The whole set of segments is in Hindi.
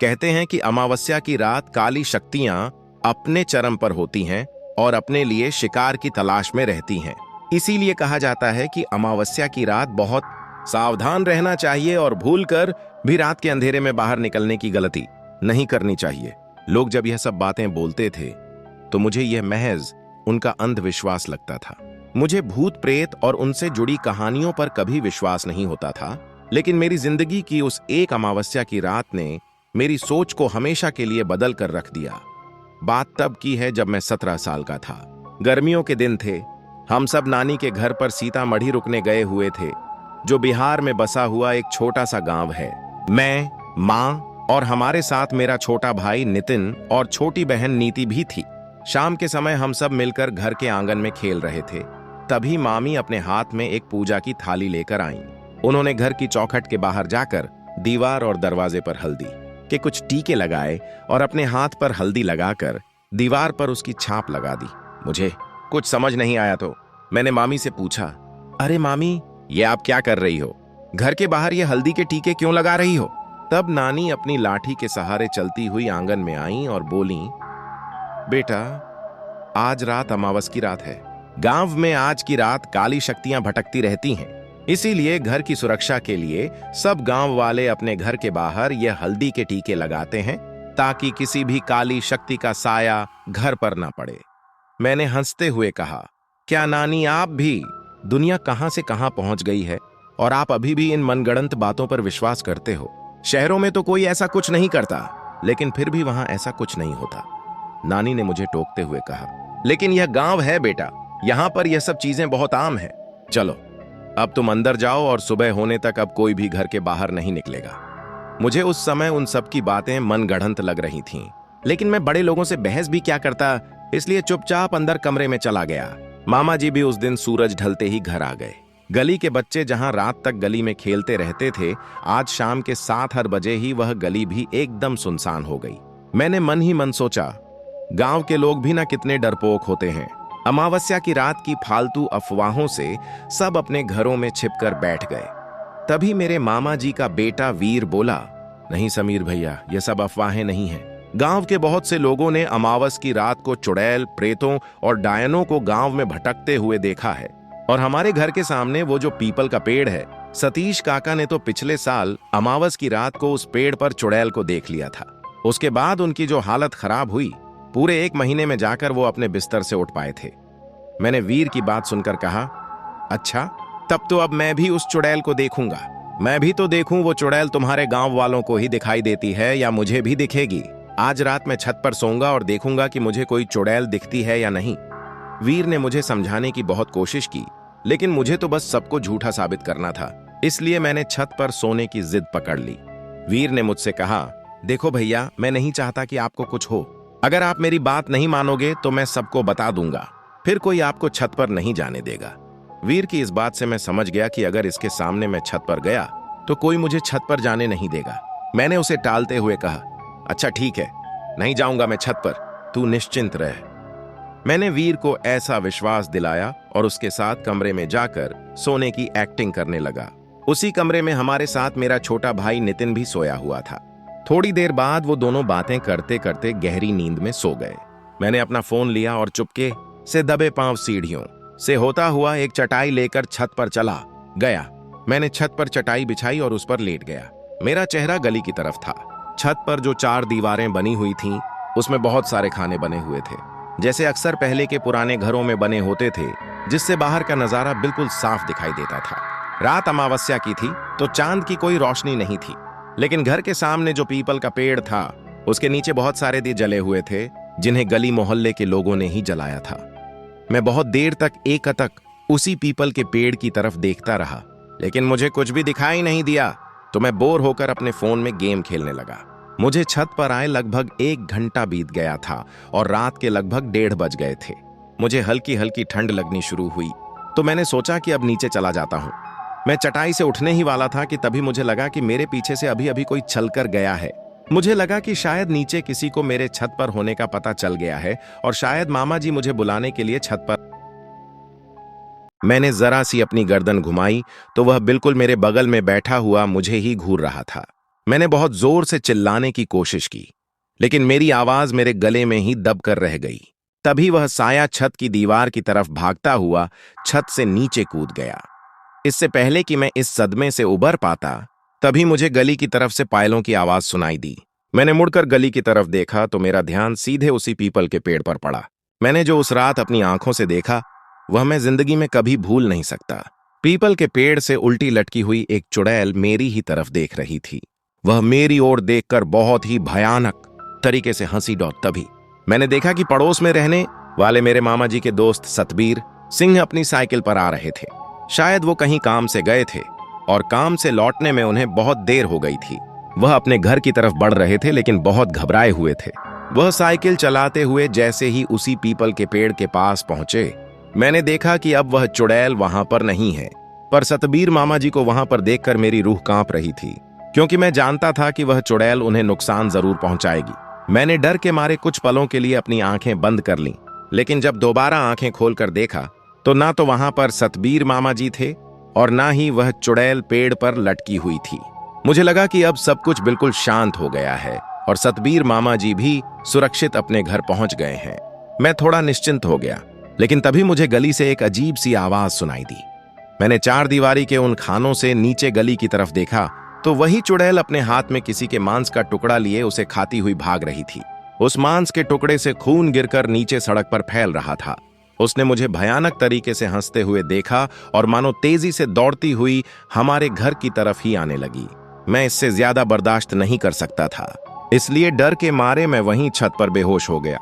कहते हैं कि अमावस्या की रात काली शक्तियां अपने चरम पर होती हैं और अपने लिए शिकार की तलाश में रहती हैं। इसीलिए कहा जाता है कि अमावस्या की रात बहुत सावधान रहना चाहिए और भूलकर भी रात के अंधेरे में बाहर निकलने की गलती नहीं करनी चाहिए। लोग जब यह सब बातें बोलते थे तो मुझे यह महज उनका अंधविश्वास लगता था। मुझे भूत प्रेत और उनसे जुड़ी कहानियों पर कभी विश्वास नहीं होता था, लेकिन मेरी जिंदगी की उस एक अमावस्या की रात ने मेरी सोच को हमेशा के लिए बदल कर रख दिया। बात तब की है जब मैं 17 साल का था। गर्मियों के दिन थे। हम सब नानी के घर पर सीतामढ़ी रुकने गए हुए थे, जो बिहार में बसा हुआ एक छोटा सा गांव है। मैं, माँ और हमारे साथ मेरा छोटा भाई नितिन और छोटी बहन नीति भी थी। शाम के समय हम सब मिलकर घर के आंगन में खेल रहे थे। तभी मामी अपने हाथ में एक पूजा की थाली लेकर आईं। उन्होंने घर की चौखट के बाहर जाकर दीवार और दरवाजे पर हल्दी के कुछ टीके लगाए और अपने हाथ पर हल्दी लगाकर दीवार पर उसकी छाप लगा दी। मुझे कुछ समझ नहीं आया तो मैंने मामी से पूछा, अरे मामी, ये आप क्या कर रही हो? घर के बाहर ये हल्दी के टीके क्यों लगा रही हो? तब नानी अपनी लाठी के सहारे चलती हुई आंगन में आईं और बोली, बेटा, आज रात अमावस की रात है। गांव में आज की रात काली शक्तियां भटकती रहती हैं। इसीलिए घर की सुरक्षा के लिए सब गांव वाले अपने घर के बाहर यह हल्दी के टीके लगाते हैं, ताकि किसी भी काली शक्ति का साया घर पर ना पड़े। मैंने हंसते हुए कहा, क्या नानी, आप भी? दुनिया कहां से कहां पहुंच गई है और आप अभी भी इन मनगढ़ंत बातों पर विश्वास करते हो। शहरों में तो कोई ऐसा कुछ नहीं करता, लेकिन फिर भी वहां ऐसा कुछ नहीं होता। नानी ने मुझे टोकते हुए कहा, लेकिन यह गांव है बेटा, यहां पर यह सब चीजें बहुत आम है। चलो, अब तुम अंदर जाओ और सुबह होने तक अब कोई भी घर के बाहर नहीं निकलेगा। मुझे उस समय उन सब की बातें मनगढ़ंत लग रही थीं, लेकिन मैं बड़े लोगों से बहस भी क्या करता, इसलिए चुपचाप अंदर कमरे में चला गया। मामा जी भी उस दिन सूरज ढलते ही घर आ गए। गली के बच्चे जहां रात तक गली में खेलते रहते थे, आज शाम के 7 बजे ही वह गली भी एकदम सुनसान हो गई। मैंने मन ही मन सोचा, गांव के लोग भी ना कितने डरपोक होते हैं। अमावस्या की रात की फालतू अफवाहों से सब अपने घरों में छिपकर बैठ गए। तभी मेरे मामा जी का बेटा वीर बोला, नहीं समीर भैया, यह सब अफवाहें नहीं हैं। गांव के बहुत से लोगों ने अमावस की रात को चुड़ैल, प्रेतों और डायनों को गांव में भटकते हुए देखा है। और हमारे घर के सामने वो जो पीपल का पेड़ है, सतीश काका ने तो पिछले साल अमावस की रात को उस पेड़ पर चुड़ैल को देख लिया था। उसके बाद उनकी जो हालत खराब हुई, पूरे 1 महीने में जाकर वो अपने बिस्तर से उठ पाए थे। मैंने वीर की बात सुनकर कहा, अच्छा, तब तो अब मैं भी उस चुड़ैल को देखूंगा। मैं भी तो देखूं वो चुड़ैल तुम्हारे गांव वालों को ही दिखाई देती है या मुझे भी दिखेगी। आज रात मैं छत पर सोऊंगा और देखूंगा कि मुझे कोई चुड़ैल दिखती है या नहीं। वीर ने मुझे समझाने की बहुत कोशिश की, लेकिन मुझे तो बस सबको झूठा साबित करना था, इसलिए मैंने छत पर सोने की जिद पकड़ ली। वीर ने मुझसे कहा, देखो भैया, मैं नहीं चाहता कि आपको कुछ हो। अगर आप मेरी बात नहीं मानोगे तो मैं सबको बता दूंगा, फिर कोई आपको छत पर नहीं जाने देगा। वीर की इस बात से मैं समझ गया कि अगर इसके सामने मैं छत पर गया तो कोई मुझे छत पर जाने नहीं देगा। मैंने उसे टालते हुए कहा, अच्छा ठीक है, नहीं जाऊंगा मैं छत पर, तू निश्चिंत रह। मैंने वीर को ऐसा विश्वास दिलाया और उसके साथ कमरे में जाकर सोने की एक्टिंग करने लगा। उसी कमरे में हमारे साथ मेरा छोटा भाई नितिन भी सोया हुआ था। थोड़ी देर बाद वो दोनों बातें करते करते गहरी नींद में सो गए। मैंने अपना फोन लिया और चुपके से दबे पांव सीढ़ियों से होता हुआ एक चटाई लेकर छत पर चला गया। मैंने छत पर चटाई बिछाई और उस पर लेट गया। मेरा चेहरा गली की तरफ था। छत पर जो 4 दीवारें बनी हुई थीं, उसमें बहुत सारे खाने बने हुए थे, जैसे अक्सर पहले के पुराने घरों में बने होते थे, जिससे बाहर का नजारा बिल्कुल साफ दिखाई देता था। रात अमावस्या की थी तो चांद की कोई रोशनी नहीं थी, लेकिन घर के सामने जो पीपल का पेड़ था, उसके नीचे बहुत सारे दिए जले हुए थे, जिन्हें गली मोहल्ले के लोगों ने ही जलाया था। मैं बहुत देर तक एकटक उसी पीपल के पेड़ की तरफ देखता रहा, लेकिन मुझे कुछ भी दिखाई नहीं दिया, तो मैं बोर होकर अपने फोन में गेम खेलने लगा। मुझे छत पर आए लगभग 1 घंटा बीत गया था और रात के लगभग 1:30 बज गए थे। मुझे हल्की हल्की ठंड लगनी शुरू हुई, तो मैंने सोचा कि अब नीचे चला जाता हूँ। मैं चटाई से उठने ही वाला था कि तभी मुझे लगा कि मेरे पीछे से अभी अभी कोई चलकर गया है। मुझे लगा कि शायद नीचे किसी को मेरे छत पर होने का पता चल गया है और शायद मामा जी मुझे बुलाने के लिए छत पर। मैंने जरा सी अपनी गर्दन घुमाई तो वह बिल्कुल मेरे बगल में बैठा हुआ मुझे ही घूर रहा था। मैंने बहुत जोर से चिल्लाने की कोशिश की, लेकिन मेरी आवाज मेरे गले में ही दब कर रह गई। तभी वह साया छत की दीवार की तरफ भागता हुआ छत से नीचे कूद गया। इससे पहले कि मैं इस सदमे से उबर पाता, तभी मुझे गली की तरफ से पायलों की आवाज सुनाई दी। मैंने मुड़कर गली की तरफ देखा तो मेरा ध्यान सीधे उसी पीपल के पेड़ पर पड़ा। मैंने जो उस रात अपनी आंखों से देखा, वह मैं जिंदगी में कभी भूल नहीं सकता। पीपल के पेड़ से उल्टी लटकी हुई एक चुड़ैल मेरी ही तरफ देख रही थी। वह मेरी ओर देखकर बहुत ही भयानक तरीके से हंसी। तभी मैंने देखा कि पड़ोस में रहने वाले मेरे मामा जी के दोस्त सतबीर सिंह अपनी साइकिल पर आ रहे थे। शायद वो कहीं काम से गए थे और काम से लौटने में उन्हें बहुत देर हो गई थी। वह अपने घर की तरफ बढ़ रहे थे, लेकिन बहुत घबराए हुए थे। वह साइकिल चलाते हुए जैसे ही उसी पीपल के पेड़ के पास पहुंचे, मैंने देखा कि अब वह चुड़ैल वहां पर नहीं है। पर सतबीर मामा जी को वहां पर देखकर मेरी रूह कांप रही थी, क्योंकि मैं जानता था कि वह चुड़ैल उन्हें नुकसान जरूर पहुंचाएगी। मैंने डर के मारे कुछ पलों के लिए अपनी आंखें बंद कर लीं, लेकिन जब दोबारा आंखें खोलकर देखा तो ना तो वहां पर सतबीर मामा जी थे और ना ही वह चुड़ैल पेड़ पर लटकी हुई थी। मुझे लगा कि अब सब कुछ बिल्कुल शांत हो गया है और सतबीर मामा जी भी सुरक्षित अपने घर पहुंच गए हैं। मैं थोड़ा निश्चिंत हो गया, लेकिन तभी मुझे गली से एक अजीब सी आवाज सुनाई दी। मैंने चार दीवारी के उन खानों से नीचे गली की तरफ देखा तो वही चुड़ैल अपने हाथ में किसी के मांस का टुकड़ा लिए उसे खाती हुई भाग रही थी। उस मांस के टुकड़े से खून गिरकर नीचे सड़क पर फैल रहा था। उसने मुझे भयानक तरीके से हंसते हुए देखा और मानो तेजी से दौड़ती हुई हमारे घर की तरफ ही आने लगी। मैं इससे ज्यादा बर्दाश्त नहीं कर सकता था, इसलिए डर के मारे मैं वहीं छत पर बेहोश हो गया।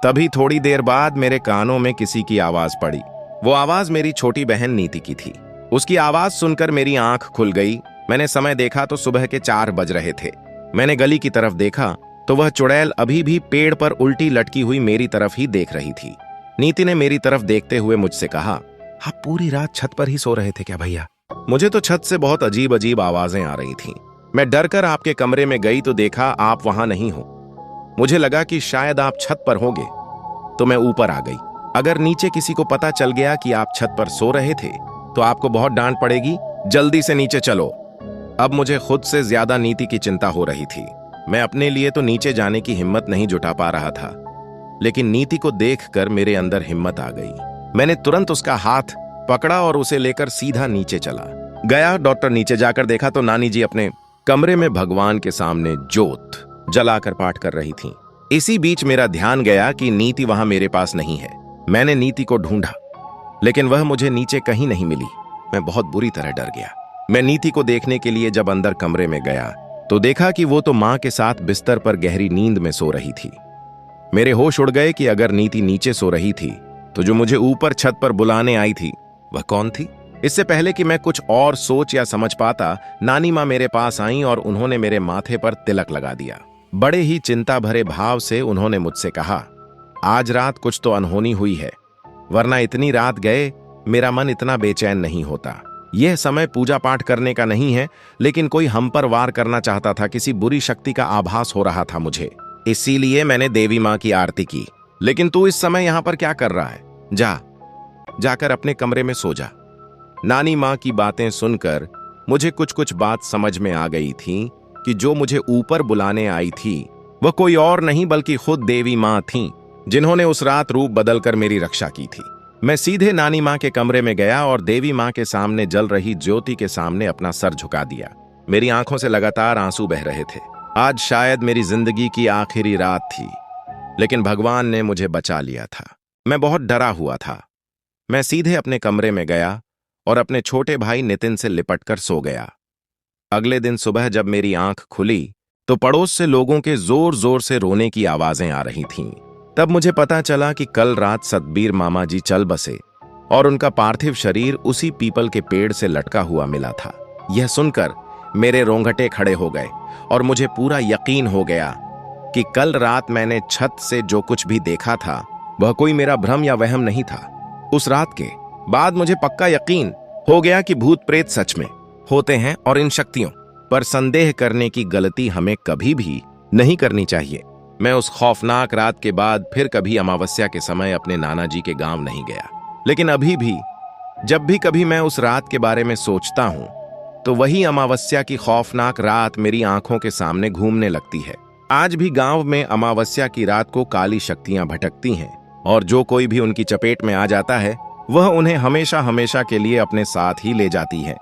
तभी थोड़ी देर बाद मेरे कानों में किसी की आवाज पड़ी। वो आवाज मेरी छोटी बहन नीति की थी। उसकी आवाज सुनकर मेरी आंख खुल गई। मैंने समय देखा तो सुबह के 4 बज रहे थे। मैंने गली की तरफ देखा तो वह चुड़ैल अभी भी पेड़ पर उल्टी लटकी हुई मेरी तरफ ही देख रही थी। नीति ने मेरी तरफ देखते हुए मुझसे कहा, आप पूरी रात छत पर ही सो रहे थे क्या भैया? मुझे तो छत से बहुत अजीब अजीब आवाजें आ रही थीं। मैं डरकर आपके कमरे में गई तो देखा आप वहां नहीं हो। मुझे लगा कि शायद आप छत पर होंगे, तो मैं ऊपर आ गई। अगर नीचे किसी को पता चल गया कि आप छत पर सो रहे थे तो आपको बहुत डांट पड़ेगी। जल्दी से नीचे चलो। अब मुझे खुद से ज्यादा नीति की चिंता हो रही थी। मैं अपने लिए तो नीचे जाने की हिम्मत नहीं जुटा पा रहा था, लेकिन नीति को देखकर मेरे अंदर हिम्मत आ गई। मैंने तुरंत उसका हाथ पकड़ा और उसे लेकर सीधा नीचे चला गया। डॉक्टर नीचे जाकर देखा तो नानी जी अपने कमरे में भगवान के सामने जोत जलाकर पाठ कर रही थीं। इसी बीच मेरा ध्यान गया कि नीति वहां मेरे पास नहीं है। मैंने नीति को ढूंढा, लेकिन वह मुझे नीचे कहीं नहीं मिली। मैं बहुत बुरी तरह डर गया। मैं नीति को देखने के लिए जब अंदर कमरे में गया तो देखा कि वो तो मां के साथ बिस्तर पर गहरी नींद में सो रही थी। मेरे होश उड़ गए कि अगर नीति नीचे सो रही थी तो जो मुझे ऊपर छत पर बुलाने आई थी वह कौन थी? इससे पहले कि मैं कुछ और सोच या समझ पाता, नानी मां मेरे पास आईं और उन्होंने मेरे माथे पर तिलक लगा दिया। बड़े ही चिंता भरे भाव से उन्होंने मुझसे कहा, आज रात कुछ तो अनहोनी हुई है, वरना इतनी रात गए मेरा मन इतना बेचैन नहीं होता। यह समय पूजा पाठ करने का नहीं है, लेकिन कोई हम पर वार करना चाहता था। किसी बुरी शक्ति का आभास हो रहा था मुझे, इसीलिए मैंने देवी मां की आरती की। लेकिन तू इस समय यहां पर क्या कर रहा है? जाकर अपने कमरे में सो जा। नानी मां की बातें सुनकर मुझे कुछ कुछ बात समझ में आ गई थी कि जो मुझे ऊपर बुलाने आई थी वह कोई और नहीं बल्कि खुद देवी मां थीं, जिन्होंने उस रात रूप बदलकर मेरी रक्षा की थी। मैं सीधे नानी मां के कमरे में गया और देवी मां के सामने जल रही ज्योति के सामने अपना सर झुका दिया। मेरी आंखों से लगातार आंसू बह रहे थे। आज शायद मेरी जिंदगी की आखिरी रात थी, लेकिन भगवान ने मुझे बचा लिया था। मैं बहुत डरा हुआ था। मैं सीधे अपने कमरे में गया और अपने छोटे भाई नितिन से लिपटकर सो गया। अगले दिन सुबह जब मेरी आंख खुली तो पड़ोस से लोगों के जोर जोर से रोने की आवाजें आ रही थीं। तब मुझे पता चला कि कल रात सतबीर मामा जी चल बसे और उनका पार्थिव शरीर उसी पीपल के पेड़ से लटका हुआ मिला था। यह सुनकर मेरे रोंगटे खड़े हो गए और मुझे पूरा यकीन हो गया कि कल रात मैंने छत से जो कुछ भी देखा था वह कोई मेरा भ्रम या वहम नहीं था। उस रात के बाद मुझे पक्का यकीन हो गया कि भूत प्रेत सच में होते हैं और इन शक्तियों पर संदेह करने की गलती हमें कभी भी नहीं करनी चाहिए। मैं उस खौफनाक रात के बाद फिर कभी अमावस्या के समय अपने नाना जी के गांव नहीं गया, लेकिन अभी भी जब भी कभी मैं उस रात के बारे में सोचता हूं तो वही अमावस्या की खौफनाक रात मेरी आंखों के सामने घूमने लगती है। आज भी गांव में अमावस्या की रात को काली शक्तियां भटकती हैं और जो कोई भी उनकी चपेट में आ जाता है वह उन्हें हमेशा हमेशा के लिए अपने साथ ही ले जाती है।